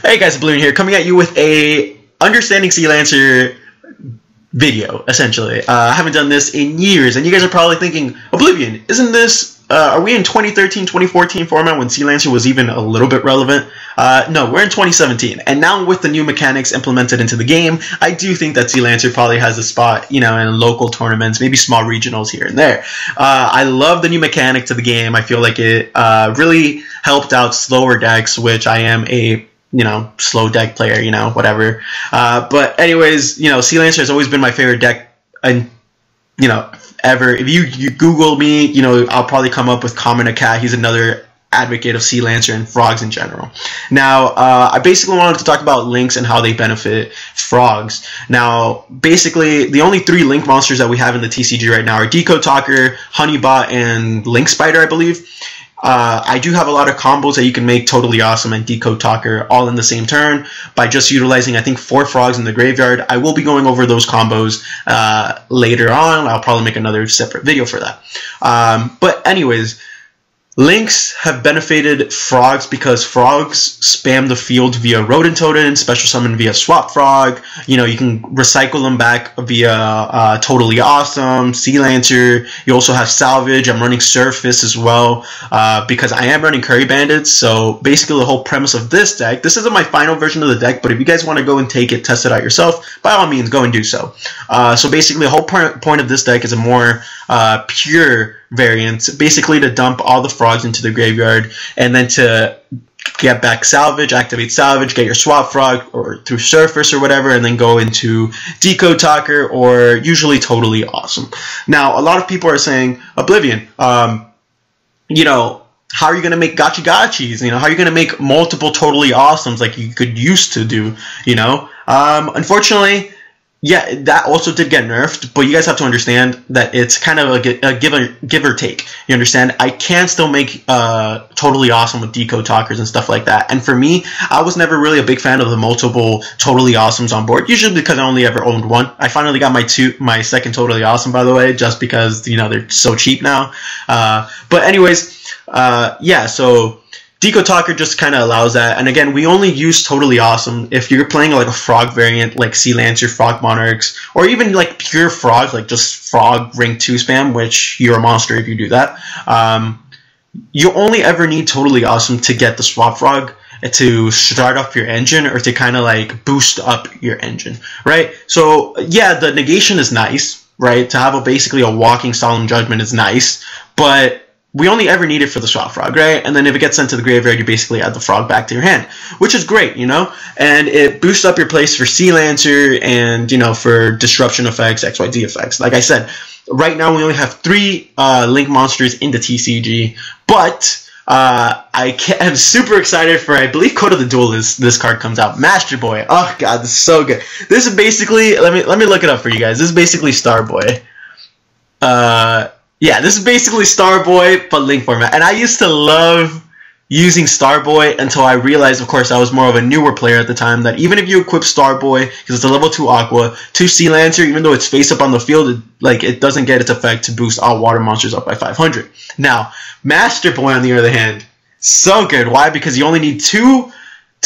Hey guys, Oblivion here, coming at you with a Understanding Sea Lancer video, essentially. I haven't done this in years, and you guys are probably thinking, Oblivion, isn't this, are we in 2013, 2014 format when Sea Lancer was even a little bit relevant? No, we're in 2017, and now with the new mechanics implemented into the game, I do think that Sea Lancer probably has a spot, you know, in local tournaments, maybe small regionals here and there. I love the new mechanic to the game. I feel like it really helped out slower decks, which I am a slow deck player, whatever. But anyways, Sea Lancer has always been my favorite deck, and ever. If you Google me, I'll probably come up with Common a Cat. He's another advocate of Sea Lancer and frogs in general. Now, I basically wanted to talk about links and how they benefit frogs. Now, basically, the only 3 link monsters that we have in the TCG right now are Decode Talker, Honeybot, and Link Spider, I believe. I do have a lot of combos that you can make totally awesome and Decode Talker all in the same turn by just utilizing, I think, 4 frogs in the graveyard. I will be going over those combos later on. I'll probably make another separate video for that. But anyways, links have benefited frogs because frogs spam the field via Rodent Totem, special summon via Swap Frog. You can recycle them back via Totally Awesome, Sea Lancer. You also have Salvage. I'm running Surface as well because I am running Curry Bandits. So basically the whole premise of this deck, this isn't my final version of the deck, but if you guys want to go and take it, test it out yourself, by all means, go and do so. So basically the whole point of this deck is a more pure variant, basically to dump all the frogs into the graveyard and then to get back Salvage, activate Salvage, get your Swap Frog or through Surface or whatever, and then go into Decode Talker or usually Totally Awesome. Now, a lot of people are saying, Oblivion, how are you going to make gachis? How are you going to make multiple Totally Awesomes like you could used to do? Unfortunately, yeah, that also did get nerfed, but you guys have to understand that it's kind of a give or take. You understand? I can still make Totally Awesome with Decode Talkers and stuff like that. And for me, I was never really a big fan of the multiple Totally Awesomes on board, usually because I only ever owned one. I finally got my second Totally Awesome, by the way, just because, they're so cheap now. But anyways, yeah, so Decode Talker just kind of allows that, and again, we only use Totally Awesome if you're playing like a frog variant like Sea Lancer, Frog Monarchs, or even like pure frog, like just frog rank 2 spam, which you're a monster if you do that. You only ever need Totally Awesome to get the Swap Frog to start up your engine or to kind of like boost up your engine, right? So yeah, the negation is nice, right? To have basically a walking Solemn Judgment is nice, but we only ever need it for the Swap Frog, right? And then if it gets sent to the graveyard, you basically add the frog back to your hand, which is great, And it boosts up your place for Sea Lancer and, for disruption effects, XYZ effects. Like I said, right now we only have 3 link monsters in the TCG, but I'm super excited for, I believe, Code of the Duelist. This card comes out. Master Boy. Oh god, this is so good. This is basically, let me look it up for you guys. This is basically Starboy. Yeah, this is basically Starboy, but link format. And I used to love using Starboy until I realized, of course, I was more of a newer player at the time, that even if you equip Starboy, because it's a level 2 Aqua, to Sea Lancer, even though it's face up on the field, it doesn't get its effect to boost all water monsters up by 500. Now, Master Boy, on the other hand, so good. Why? Because you only need two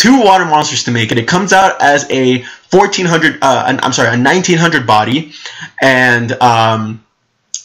water monsters to make it. It comes out as a 1900 body, and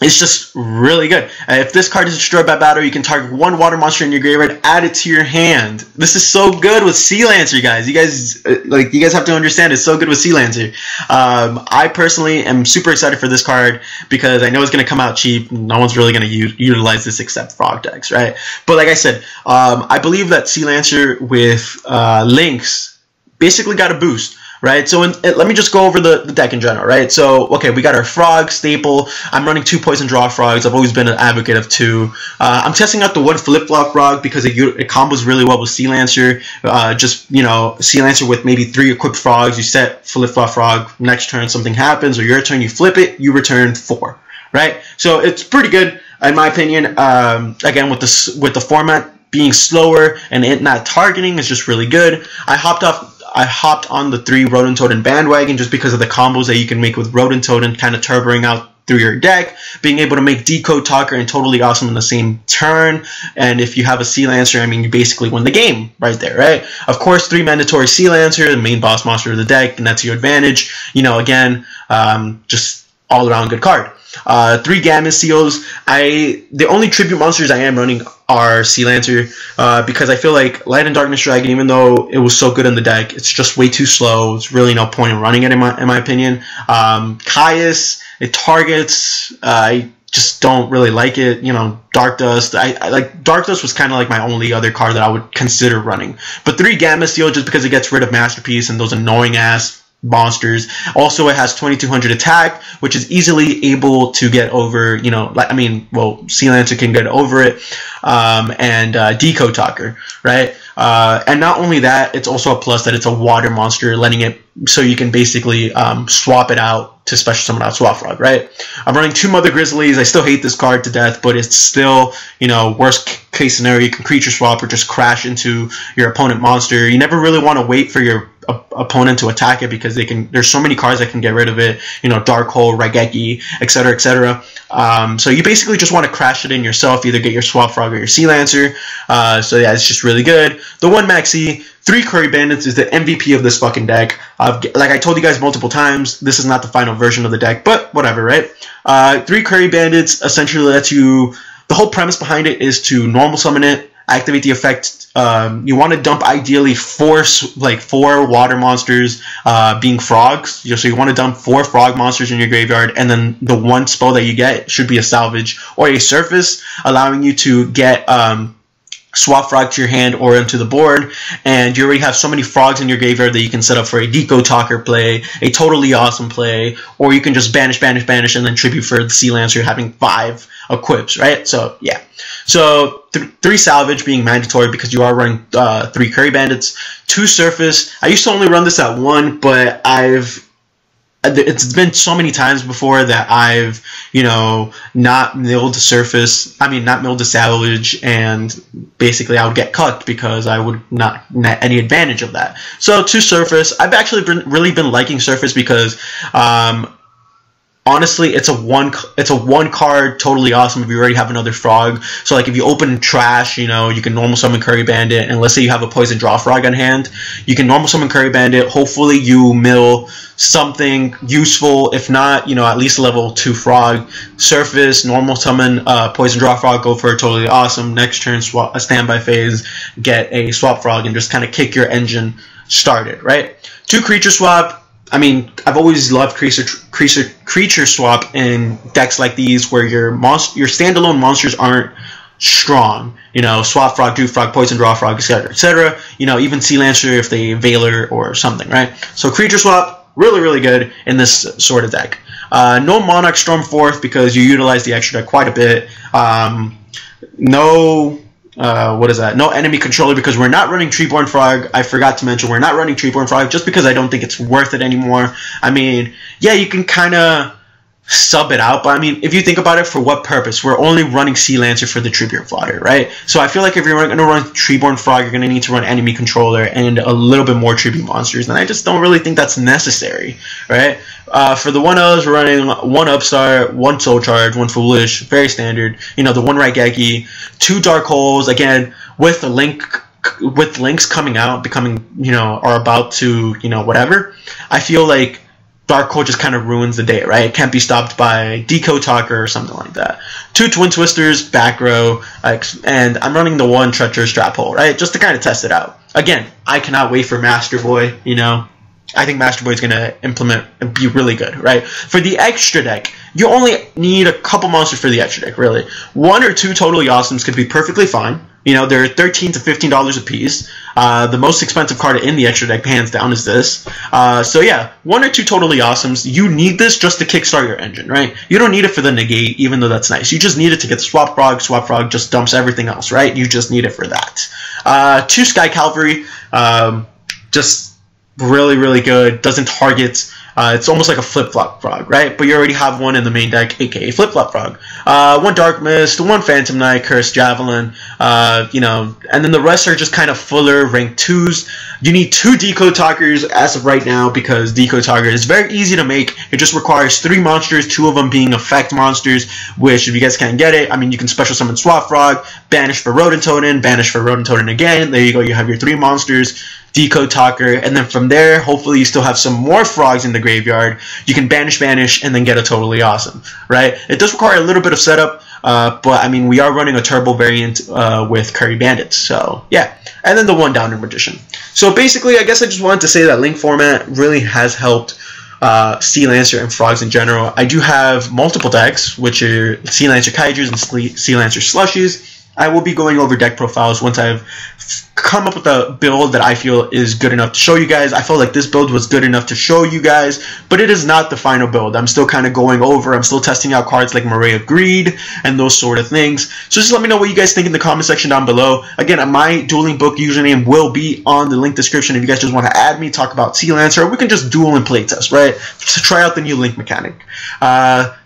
it's just really good. If this card is destroyed by battle, you can target 1 water monster in your graveyard, add it to your hand. This is so good with Sea Lancer, guys. You guys have to understand, it's so good with Sea Lancer. I personally am super excited for this card because I know it's going to come out cheap. No one's really going to utilize this except frog decks, right? But like I said, I believe that Sea Lancer with links basically got a boost. Right, so let me just go over the deck in general, right? So, okay, we got our frog staple. I'm running 2 poison draw frogs. I've always been an advocate of 2. I'm testing out the 1 flip-flop frog because it combos really well with Sea Lancer. Sea Lancer with maybe 3 equipped frogs. You set flip-flop frog, next turn something happens, or your turn you flip it, you return 4, right? So it's pretty good, in my opinion. Again, with the format being slower and it not targeting is just really good. I hopped on the 3 Rodent Totem bandwagon just because of the combos that you can make with Rodent Totem, kind of turboing out through your deck, being able to make Decode Talker and Totally Awesome in the same turn. And if you have a Sea Lancer, I mean, you basically win the game right there, right? Of course, 3 mandatory Sea Lancer, the main boss monster of the deck, and that's your advantage. You know, again, just all around good card. 3 Gamma Seals. The only tribute monsters I am running are Sea Lancer, because I feel like Light and Darkness Dragon, even though it was so good in the deck, it's just way too slow. It's really no point in running it in my opinion. Caius, it targets. I just don't really like it. You know, Dark Dust. I like Dark Dust was kind of like my only other card that I would consider running. But 3 Gamma Seal just because it gets rid of Masterpiece and those annoying ass monsters. Also, it has 2200 attack, which is easily able to get over, you know, like, I mean, well, Sea Lancer can get over it, and Decode Talker, right? And not only that, it's also a plus that it's a water monster, letting it, so you can basically swap it out to special summon out Swap Frog, right? I'm running 2 Mother Grizzlies. I still hate this card to death, but it's still, you know, worst case scenario, you can creature swap or just crash into your opponent monster. You never really want to wait for your opponent to attack it because there's so many cards that can get rid of it, you know, Dark Hole, Raigeki, etc., etc. So you basically just want to crash it in yourself, either get your Swap Frog or your Sea Lancer. So yeah, it's just really good. The 1 Maxi, 3 Curry Bandits is the MVP of this fucking deck. Like I told you guys multiple times, this is not the final version of the deck, but whatever, right? 3 Curry Bandits essentially lets you, the whole premise behind it is to normal summon it, activate the effect. You want to dump ideally 4 water monsters, being frogs. So you want to dump 4 frog monsters in your graveyard, and then the 1 spell that you get should be a salvage or a surface, allowing you to get Swap Frog to your hand or into the board, and you already have so many frogs in your graveyard that you can set up for a Decode Talker play, a Totally Awesome play, or you can just banish, banish, banish, and then tribute for the Sea Lancer having 5 equips, right? So yeah. So 3 salvage being mandatory because you are running 3 Curry Bandits, 2 surface. I used to only run this at 1, but it's been so many times before that I've, you know, not milled the surface. I mean, not milled the salvage, and basically I would get cucked because I would not net any advantage of that. So 2 surface. I've actually really been liking surface because, honestly, it's a one card Totally Awesome if you already have another frog. So like if you open trash, you know, you can normal summon Curry Bandit, and let's say you have a poison draw frog on hand, you can normal summon Curry Bandit. Hopefully you mill something useful. If not, you know, at least level 2 frog. Surface, normal summon poison draw frog, go for a Totally Awesome. Next turn, swap a standby phase, get a Swap Frog, and just kind of kick your engine started, right? 2 creature swap. I mean, I've always loved creature swap in decks like these where your standalone monsters aren't strong. You know, Swap Frog, Dew Frog, Poison Draw Frog, etc., etc. You know, even Sea Lancer if they Veiler or something, right? So creature swap, really, really good in this sort of deck. No Monarch Stormforth because you utilize the extra deck quite a bit. No enemy controller because we're not running Treeborn Frog. I forgot to mention we're not running Treeborn Frog just because I don't think it's worth it anymore. I mean, yeah, you can kind of sub it out, but I mean, if you think about it, for what purpose? We're only running Sea Lancer for the Treeborn Fodder, right? So I feel like if you're going to run Treeborn Frog, you're going to need to run enemy controller and a little bit more tribute monsters, and I just don't really think that's necessary, right? For the 1-0s, we're running 1 Upstart, 1 Soul Charge, 1 Foolish, very standard. You know, the 1 Raigeki, 2 Dark Holes, again, with links coming out, becoming, you know, or about to, you know, whatever. I feel like Dark Hole just kind of ruins the day, right? It can't be stopped by Decode Talker or something like that. 2 Twin Twisters, back row, and I'm running the 1 Treacherous Trap Hole, right? Just to kind of test it out. Again, I cannot wait for Master Boy, you know. I think Master Boy is going to implement and be really good, right? For the extra deck, you only need a couple monsters for the extra deck, really. 1 or 2 Totally Awesomes could be perfectly fine. You know, they're $13 to $15 a piece. The most expensive card in the extra deck, hands down, is this. So yeah, 1 or 2 Totally Awesomes. You need this just to kickstart your engine, right? You don't need it for the negate, even though that's nice. You just need it to get the Swap Frog. Swap Frog just dumps everything else, right? You just need it for that. 2 Sky Cavalry. Just really, really good. Doesn't target It's almost like a flip-flop frog, right? But you already have one in the main deck, aka flip-flop frog. One Dark Mist, one Phantom Knight, Cursed Javelin, you know, and then the rest are just kind of fuller rank 2s. You need 2 Decode Talkers as of right now because Decode Talker is very easy to make. It just requires 3 monsters, 2 of them being effect monsters, which if you guys can't get it, I mean, you can special summon Swap Frog, banish for Rodent Totem, banish for Rodent Totem again. There you go, you have your 3 monsters. Decode Talker, and then from there, hopefully you still have some more frogs in the graveyard. You can banish, and then get a totally awesome, right? It does require a little bit of setup, but I mean, we are running a turbo variant with Curry Bandits, so yeah. And then the 1 Downer Magician. So basically, I guess I just wanted to say that link format really has helped Sea Lancer and frogs in general. I do have multiple decks, which are Sea Lancer Kaijus and Sea Lancer Slushies. I will be going over deck profiles once I've come up with a build that I feel is good enough to show you guys. I felt like this build was good enough to show you guys, but it is not the final build. I'm still kind of going over. I'm still testing out cards like Moray of Greed and those sort of things. So just let me know what you guys think in the comment section down below. Again, my dueling book username will be on the link description if you guys just want to add me, talk about Sea Lancer, or we can just duel and playtest, right? Just to try out the new link mechanic.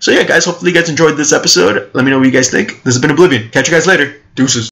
So yeah, guys, hopefully you guys enjoyed this episode. Let me know what you guys think. This has been Oblivion. Catch you guys later. Deuces.